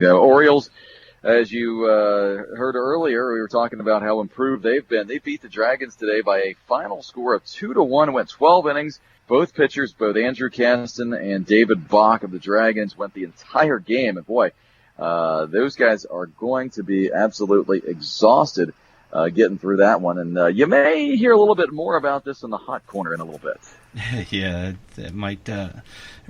Orioles, as you heard earlier, we were talking about how improved they've been. They beat the Dragons today by a final score of 2-1. Went 12 innings. Both pitchers, both Andrew Kasten and David Bach of the Dragons, went the entire game. And boy, those guys are going to be absolutely exhausted getting through that one. And you may hear a little bit more about this in the hot corner in a little bit. Yeah, it might. There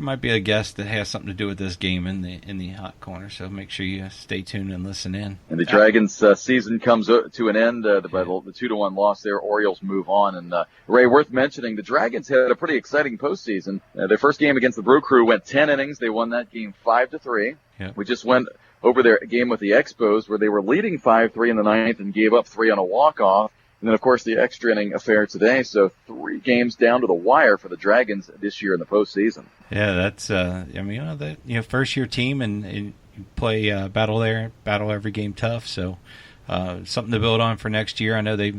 might be a guest that has something to do with this game in the hot corner. So make sure you stay tuned and listen in. And the Dragons' season comes to an end by the 2-1 loss there. Orioles move on. And Ray, worth mentioning, the Dragons had a pretty exciting postseason. Their first game against the Brew Crew went 10 innings. They won that game 5-3. Yep. We just went over their game with the Expos, where they were leading 5-3 in the ninth and gave up 3 on a walk-off. And then, of course, the extra inning affair today. So 3 games down to the wire for the Dragons this year in the postseason. Yeah, that's first-year team, and you play battle every game tough. So something to build on for next year. I know they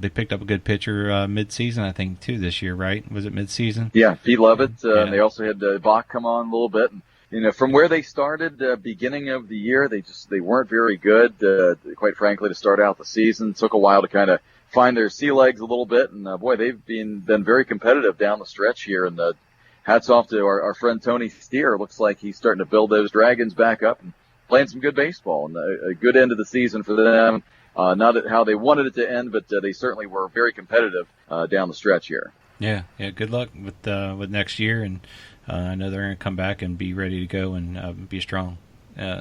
picked up a good pitcher mid-season, I think, too, this year, right? Was it mid-season? Yeah, Pete Levitt. Yeah. And they also had Bach come on a little bit. And, from where they started beginning of the year, they weren't very good, quite frankly, to start out the season. It took a while to kind of find their sea legs a little bit. And, boy, they've been very competitive down the stretch here. And hats off to our friend Tony Steer. Looks like he's starting to build those Dragons back up and playing some good baseball. And a good end of the season for them. Not how they wanted it to end, but they certainly were very competitive down the stretch here. Yeah. Good luck with next year, and I know they're going to come back and be ready to go and be strong.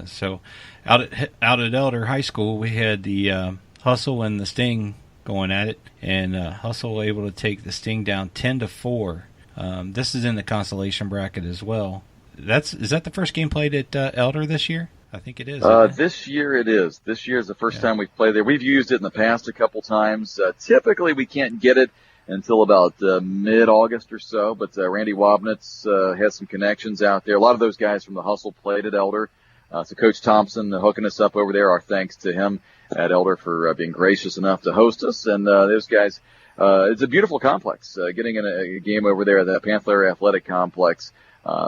So, out at Elder High School, we had the Hustle and the Sting going at it, and Hustle able to take the Sting down 10-4. This is in the consolation bracket as well. Is that the first game played at Elder this year? I think it is. This year it is. This year is the first time we've played there. We've used it in the past a couple times. Typically, we can't get it until about mid-August or so, but Randy Wobnitz has some connections out there. A lot of those guys from the Hustle played at Elder. So Coach Thompson hooking us up over there. Our thanks to him at Elder for being gracious enough to host us. And those guys, it's a beautiful complex. Getting in a game over there at that Panther Athletic Complex,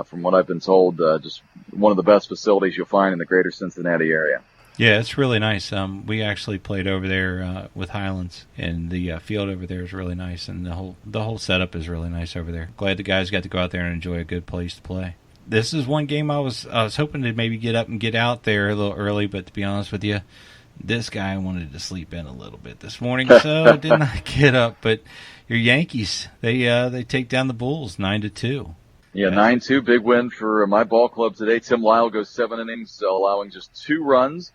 from what I've been told, just one of the best facilities you'll find in the greater Cincinnati area. Yeah, it's really nice. We actually played over there with Highlands, and the field over there is really nice, and the whole setup is really nice over there. Glad the guys got to go out there and enjoy a good place to play. This is one game I was hoping to maybe get up and get out there a little early, but to be honest with you, this guy wanted to sleep in a little bit this morning, so did not get up. But your Yankees, they take down the Bulls 9-2. Yeah, 9-2, big win for my ball club today. Tim Lyle goes 7 innings, allowing just 2 runs.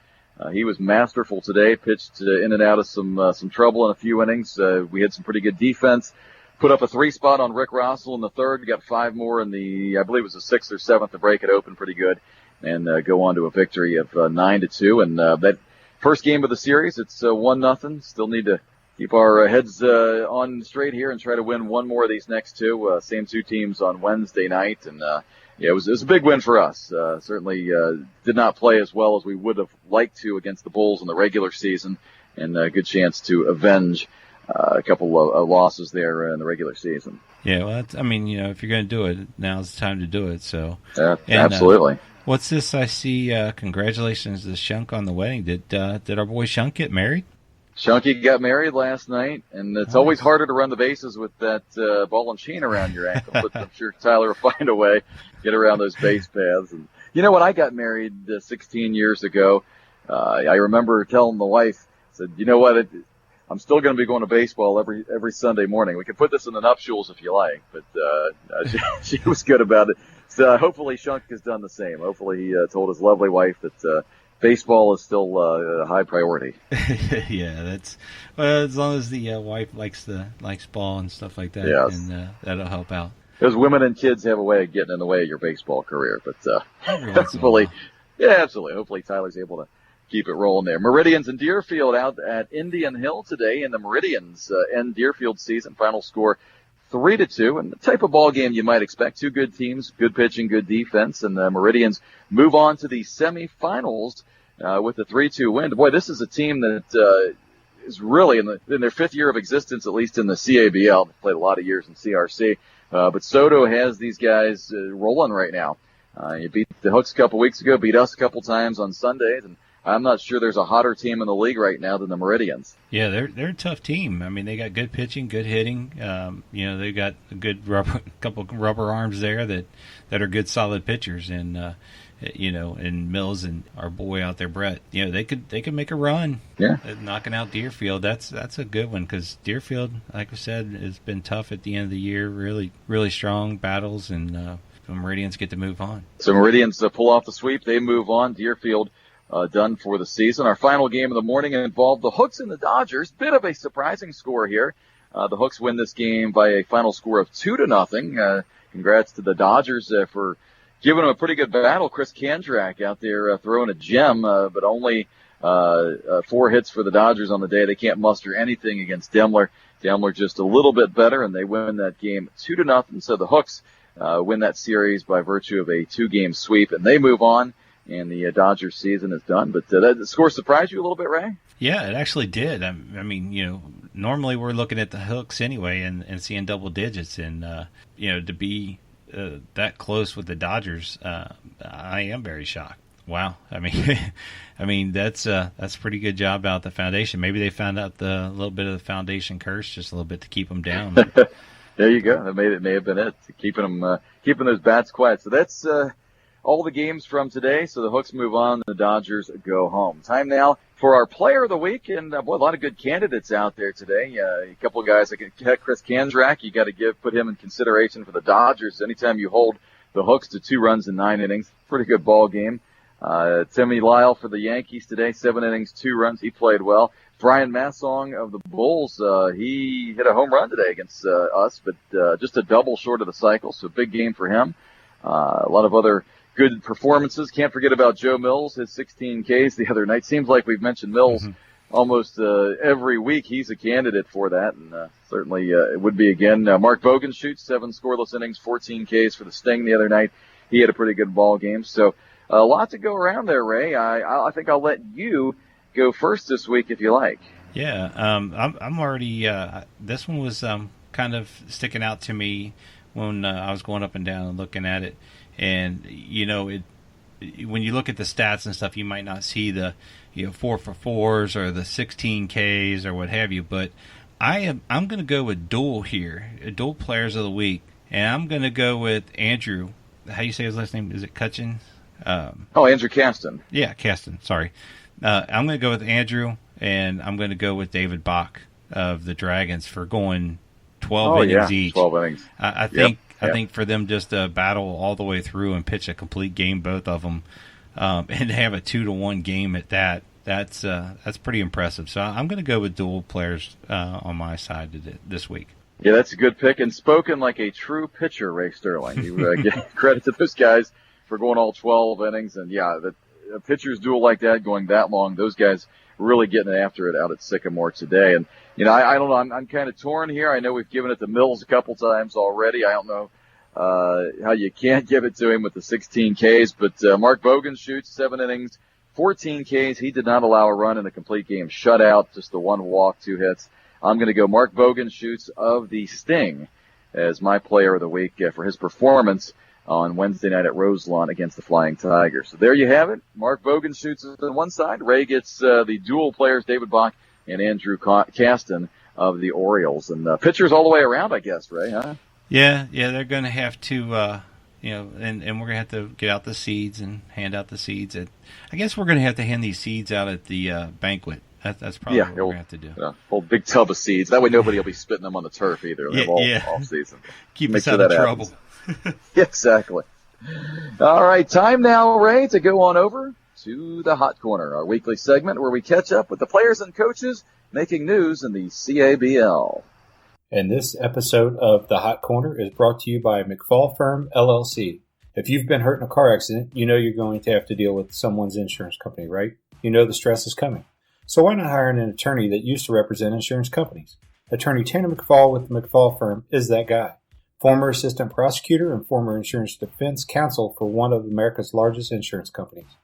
He was masterful today, pitched in and out of some trouble in a few innings. We had some pretty good defense. Put up a 3 spot on Rick Rossell in the third. We got 5 more in I believe it was the 6th or 7th to break it open pretty good and go on to a victory of 9-2. And that first game of the series, it's 1-0. Still need to keep our heads on straight here and try to win one more of these next 2. Same 2 teams on Wednesday night. And yeah, it was a big win for us. Certainly did not play as well as we would have liked to against the Bulls in the regular season, and a good chance to avenge a couple of losses there in the regular season. Yeah, well, if you're going to do it, now's the time to do it. So absolutely. What's this I see? Congratulations to Shunk on the wedding. Did our boy Shunk get married? Shunky got married last night, and it's always harder to run the bases with that ball and chain around your ankle, but I'm sure Tyler will find a way, get around those base paths. And when I got married 16 years ago, I remember telling the wife, I said, you know what, I'm still going to be going to baseball every Sunday morning. We can put this in the nuptials if you like, but she was good about it. So hopefully Shunk has done the same. Hopefully he told his lovely wife that baseball is still a high priority. Yeah, that's as long as the wife likes ball and stuff like that, yes. And that'll help out. Because women and kids have a way of getting in the way of your baseball career, but hopefully, yeah, absolutely. Hopefully Tyler's able to keep it rolling there. Meridians and Deerfield out at Indian Hill today, and the Meridians end Deerfield season. Final score 3-2, and the type of ball game you might expect. 2 good teams, good pitching, good defense, and the Meridians move on to the semifinals with a 3-2 win. Boy, this is a team that is really in their 5th year of existence, at least in the CABL. They've played a lot of years in CRC, but Soto has these guys rolling right now. You beat the Hooks a couple weeks ago, beat us a couple times on Sundays, and I'm not sure there's a hotter team in the league right now than the Meridians. Yeah, they're a tough team. I mean, they got good pitching, good hitting. They got a good couple of rubber arms there that are good, solid pitchers. And and Mills and our boy out there, Brett. They could make a run. Yeah, knocking out Deerfield. That's a good one because Deerfield, like I said, has been tough at the end of the year. Really, really strong battles, and the Meridians get to move on. So Meridians pull off the sweep. They move on. Deerfield done for the season. Our final game of the morning involved the Hooks and the Dodgers. Bit of a surprising score here. The Hooks win this game by a final score of 2-0. Congrats to the Dodgers for giving them a pretty good battle. Chris Kandrak out there throwing a gem, but only 4 hits for the Dodgers on the day. They can't muster anything against Demler. Demler just a little bit better, and they win that game 2-0. So the Hooks win that series by virtue of a 2-game sweep, and they move on. And the Dodgers season is done. But that score surprised you a little bit, Ray? Yeah, it actually did. I mean, normally we're looking at the Hooks anyway and seeing double digits. And, to be that close with the Dodgers, I am very shocked. Wow. I mean, that's a pretty good job out the foundation. Maybe they found out a little bit of the foundation curse just a little bit to keep them down. There you go. That may have been it, keeping those bats quiet. So that's all the games from today. So the Hooks move on, the Dodgers go home. Time now for our Player of the Week, and a lot of good candidates out there today. A couple of guys like Chris Kandrak, you got to put him in consideration for the Dodgers. Anytime you hold the Hooks to 2 runs in 9 innings, pretty good ball game. Timmy Lyle for the Yankees today, 7 innings, 2 runs. He played well. Brian Massong of the Bulls, he hit a home run today against us, but just a double short of the cycle, so big game for him. A lot of other good performances. Can't forget about Joe Mills, his 16 Ks the other night. Seems like we've mentioned Mills almost every week. He's a candidate for that, and certainly it would be again. Mark Bogenschutz, 7 scoreless innings, 14 Ks for the Sting the other night. He had a pretty good ball game. So a lot to go around there, Ray. I think I'll let you go first this week if you like. Yeah, I'm already. This one was kind of sticking out to me when I was going up and down and looking at it. And, when you look at the stats and stuff, you might not see the, 4 for 4s or the 16 Ks or what have you. But I'm going to go with dual here, dual players of the week. And I'm going to go with Andrew. How you say his last name? Is it Cutchin? Andrew Kasten. Yeah, Kasten. Sorry. I'm going to go with Andrew, and I'm going to go with David Bach of the Dragons for going 12 innings each. 12 innings. I think for them just to battle all the way through and pitch a complete game, both of them, and have a 2-1 game at that, that's pretty impressive. So I'm going to go with dual players on my side this week. Yeah, that's a good pick, and spoken like a true pitcher, Ray Sterling. You give credit to those guys for going all 12 innings, and a pitcher's duel like that, going that long, those guys really getting after it out at Sycamore today. And I don't know. I'm kind of torn here. I know we've given it to Mills a couple times already. I don't know how you can't give it to him with the 16 Ks. But Mark Bogenschutz, 7 innings, 14 Ks. He did not allow a run in a complete game shutout, just the 1 walk, 2 hits. I'm going to go Mark Bogenschutz of the Sting as my Player of the Week for his performance on Wednesday night at Roselawn against the Flying Tigers. So there you have it. Mark Bogenschutz is on one side. Ray gets the dual players, David Bach and Andrew Kasten of the Orioles. And pitchers all the way around, I guess, Ray, huh? Yeah, they're going to have to, and we're going to have to get out the seeds and hand out the seeds. I guess we're going to have to hand these seeds out at the banquet. That's probably what we're going to have to do. Yeah, whole big tub of seeds. That way nobody will be spitting them on the turf either. All season. Keep us out of trouble. Exactly. All right, time now, Ray, to go on over to the Hot Corner, our weekly segment where we catch up with the players and coaches making news in the CABL. And this episode of the Hot Corner is brought to you by McFall Firm, LLC. If you've been hurt in a car accident, you know you're going to have to deal with someone's insurance company, right? You know the stress is coming. So why not hire an attorney that used to represent insurance companies? Attorney Tanner McFall with the McFall Firm is that guy. Former assistant prosecutor and former insurance defense counsel for one of America's largest insurance companies.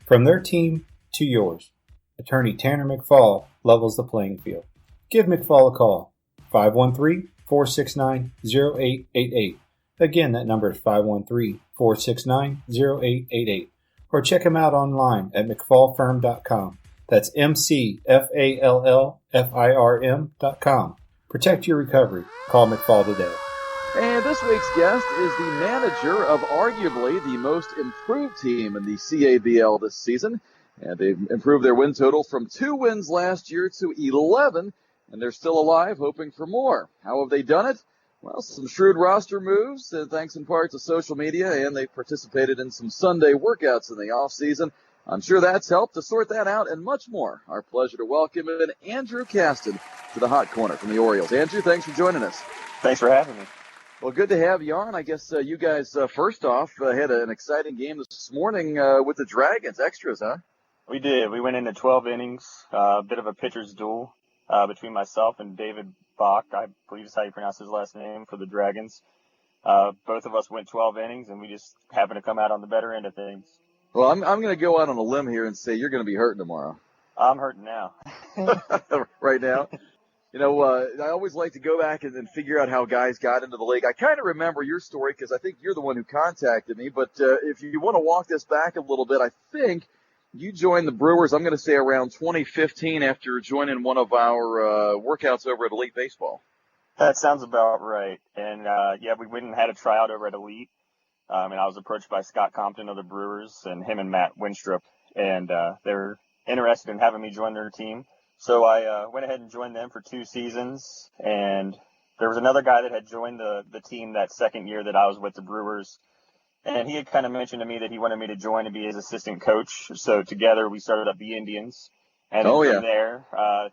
From their team to yours, Attorney Tanner McFall levels the playing field. Give McFall a call, 513-469-0888. Again, that number is 513-469-0888. 469-0888. Or check him out online at McFallFirm.com. That's McFallFirm.com. Protect your recovery. Call McFall today. And this week's guest is the manager of arguably the most improved team in the CABL this season. And they've improved their win total from 2 wins last year to 11, and they're still alive, hoping for more. How have they done it? Well, some shrewd roster moves, thanks in part to social media, and they've participated in some Sunday workouts in the offseason. I'm sure that's helped to sort that out and much more. Our pleasure to welcome in Andrew Kasten to the Hot Corner from the Orioles. Andrew, thanks for joining us. Thanks for having me. Well, good to have you on. I guess you guys, first off, had an exciting game this morning with the Dragons. Extras, huh? We did. We went into 12 innings, a bit of a pitcher's duel between myself and David Bach, I believe is how you pronounce his last name, for the Dragons. Both of us went 12 innings, and we just happened to come out on the better end of things. Well, I'm going to go out on a limb here and say you're going to be hurting tomorrow. I'm hurting now. Right now? You know, I always like to go back and figure out how guys got into the league. I kind of remember your story because I think you're the one who contacted me. But if you want to walk this back a little bit, I think you joined the Brewers, I'm going to say around 2015 after joining one of our workouts over at Elite Baseball. That sounds about right. And, yeah, we went and had a tryout over at Elite. And I was approached by Scott Compton of the Brewers and him and Matt Winstrup. And they were interested in having me join their team. So I went ahead and joined them for 2 seasons. And there was another guy that had joined the team that second year that I was with the Brewers. And he had kind of mentioned to me that he wanted me to join and be his assistant coach. So together we started up the Indians. And from there,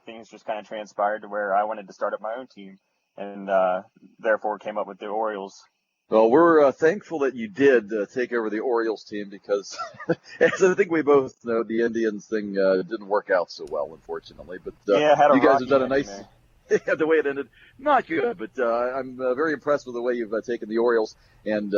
things just kind of transpired to where I wanted to start up my own team. And therefore came up with the Orioles. Well, we're thankful that you did take over the Orioles team because, as I think we both know, the Indians thing didn't work out so well, unfortunately. But yeah, you guys have done a nice – yeah, the way it ended, not good, but I'm very impressed with the way you've taken the Orioles and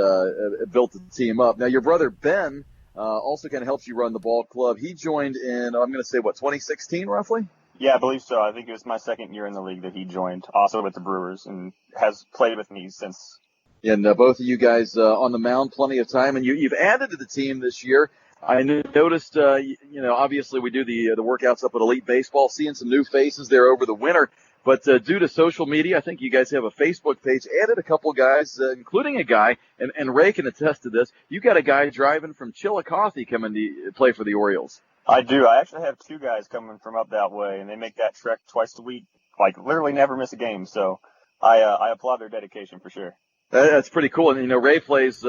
built the team up. Now, your brother Ben also kind of helps you run the ball club. He joined in, I'm going to say, 2016 roughly? Yeah, I believe so. I think it was my second year in the league that he joined, also with the Brewers, and has played with me since. And both of you guys on the mound plenty of time, and you've added to the team this year. I noticed, obviously we do the workouts up at Elite Baseball, seeing some new faces there over the winter. But due to social media, I think you guys have a Facebook page, added a couple guys, including a guy, and Ray can attest to this. You got a guy driving from Chillicothe coming to play for the Orioles. I do. I actually have 2 guys coming from up that way, and they make that trek twice a week, like literally never miss a game. So I applaud their dedication for sure. That's pretty cool. And, Ray plays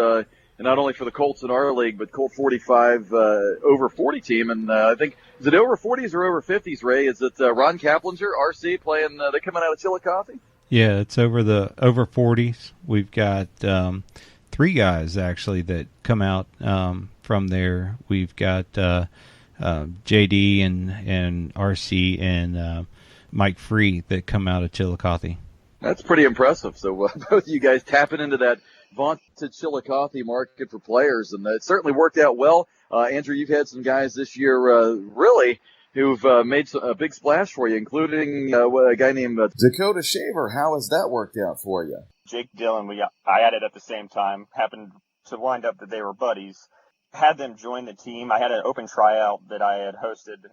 not only for the Colts in our league, but Colt 45 over 40 team. And I think, is it over 40s or over 50s, Ray? Is it Ron Kaplinger, RC, playing, they're coming out of Chillicothe? Yeah, it's over 40s. We've got 3 guys, actually, that come out from there. We've got JD and RC and Mike Free that come out of Chillicothe. That's pretty impressive. So both of you guys tapping into that vaunted Chillicothe market for players, and it certainly worked out well. Andrew, you've had some guys this year really who've made a big splash for you, including a guy named Dakota Shaver. How has that worked out for you? Jake Dillon, I added at the same time, happened to wind up that they were buddies. Had them join the team. I had an open tryout that I had hosted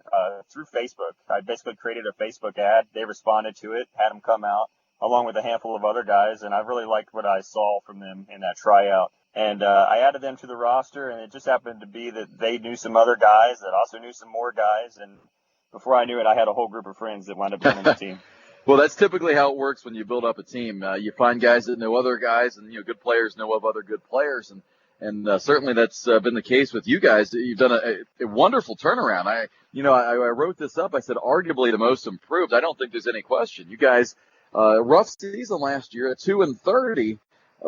through Facebook. I basically created a Facebook ad. They responded to it, had them come out, along with a handful of other guys, and I really liked what I saw from them in that tryout. And I added them to the roster, and it just happened to be that they knew some other guys that also knew some more guys, and before I knew it, I had a whole group of friends that wound up joining the team. Well, that's typically how it works when you build up a team. You find guys that know other guys, and good players know of other good players, and certainly that's been the case with you guys. You've done a wonderful turnaround. I wrote this up. I said arguably the most improved. I don't think there's any question. You guys. Rough season last year at 2-30,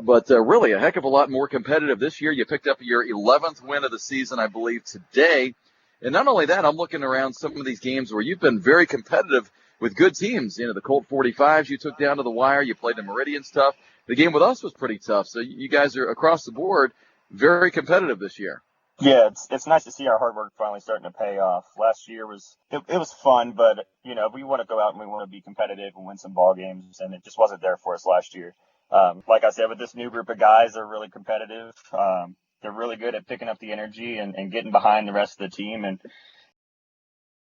but really a heck of a lot more competitive this year. You picked up your 11th win of the season, I believe, today. And not only that, I'm looking around some of these games where you've been very competitive with good teams. The Colt 45s you took down to the wire. You played the Meridians tough. The game with us was pretty tough. So you guys are across the board very competitive this year. Yeah, it's nice to see our hard work finally starting to pay off. Last year it was fun, but we want to go out and we want to be competitive and win some ball games, and it just wasn't there for us last year. Like I said, with this new group of guys, they're really competitive. they're really good at picking up the energy and getting behind the rest of the team. And